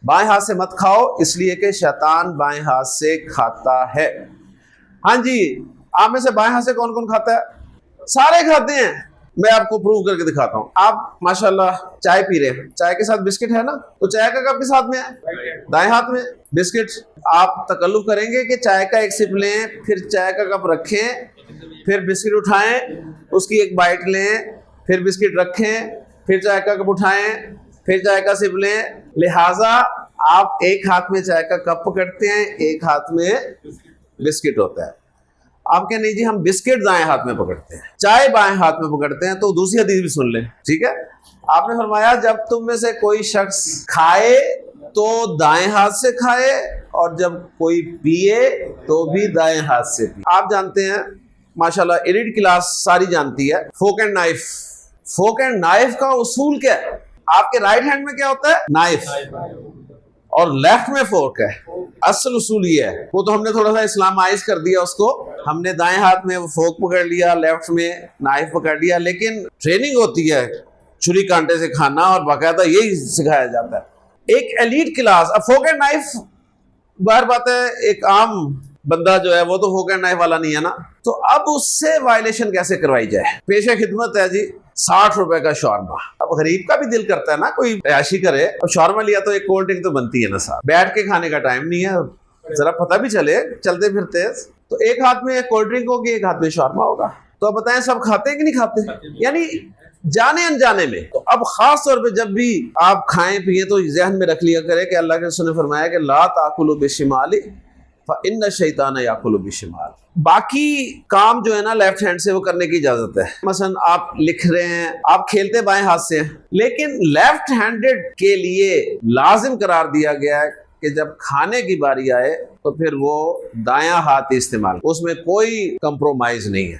बाएं हाथ से मत खाओ इसलिए कि शैतान बाएं हाथ से खाता है। हाँ जी, आप में से बाएं हाथ से कौन कौन खाता है? सारे खाते हैं। मैं आपको प्रूव करके दिखाता हूँ। आप माशाल्लाह चाय पी रहे हैं, चाय के साथ बिस्किट है ना, तो चाय का कप किस हाथ में है? दाएं हाथ में। बिस्किट आप तकल्लुफ करेंगे कि चाय का एक सिप लें, फिर चाय का कप रखें, फिर बिस्किट उठाएं, उसकी एक बाइट लें, फिर बिस्किट रखें, फिर चाय का कप उठाएं, फिर चाय का सिप लें। लिहाजा आप एक हाथ में चाय का कप पकड़ते हैं, एक हाथ में बिस्किट होता है। आप कह नहीं जी हम बिस्किट दाएं हाथ में पकड़ते हैं, चाय बाएं हाथ में पकड़ते हैं, तो दूसरी हदीस भी सुन लें, ठीक है। आपने फरमाया जब तुम में से कोई शख्स खाए तो दाएं हाथ से खाए, और जब कोई पिए तो भी दाएं हाथ से पिए। आप जानते हैं माशाल्लाह एलिट क्लास सारी जानती है fork and knife. Fork and knife का उसूल क्या है? आपके राइट हैंड में क्या होता है? नाइफ, और लेफ्ट में फोर्क है। असल उसूल ये है, वो तो हमने थोड़ा सा इस्लामाइज कर दिया उसको, हमने दाएं हाथ में वो फोर्क पकड़ लिया, लेफ्ट में नाइफ पकड़ लिया। लेकिन ट्रेनिंग होती है छुरी कांटे से खाना, और बाकायदा यही सिखाया जाता है। एक एलीट क्लास, अब फोर्क एंड नाइफ बाहर बात है, एक आम बंदा जो है वो तो फोर्क एंड नाइफ वाला नहीं है ना, तो अब उससे वायलेशन कैसे करवाई जाए? पेशे खिदमत है जी 60 रुपए का शॉर्मा। अब गरीब का भी दिल करता है ना कोई अयाशी करे, अब शॉर्मा लिया तो एक कोल्ड ड्रिंक तो बनती है ना साहब, बैठ के खाने का टाइम नहीं है, जरा पता भी चले चलते फिरते। तो एक हाथ में कोल्ड ड्रिंक होगी, एक हाथ में शॉर्मा होगा, तो अब बताएं सब खाते हैं कि नहीं खाते? यानी जाने अनजाने में। तो अब खास तौर पे जब भी आप खाएं पिए तो जहन में रख लिया करें कि अल्लाह के रसूल ने फरमाया कि ला ताकुलु बिशिमाली फ़इन्न शैतान याकुलु बिशिमाल। बाकी काम जो है ना लेफ्ट हैंड से वो करने की इजाजत है। मसलन आप लिख रहे हैं, आप खेलते बाएं हाथ से हैं, लेकिन लेफ्ट हैंडेड के लिए लाजिम करार दिया गया है कि जब खाने की बारी आए तो फिर वो दायां हाथ इस्तेमाल, उसमें कोई कंप्रोमाइज नहीं है।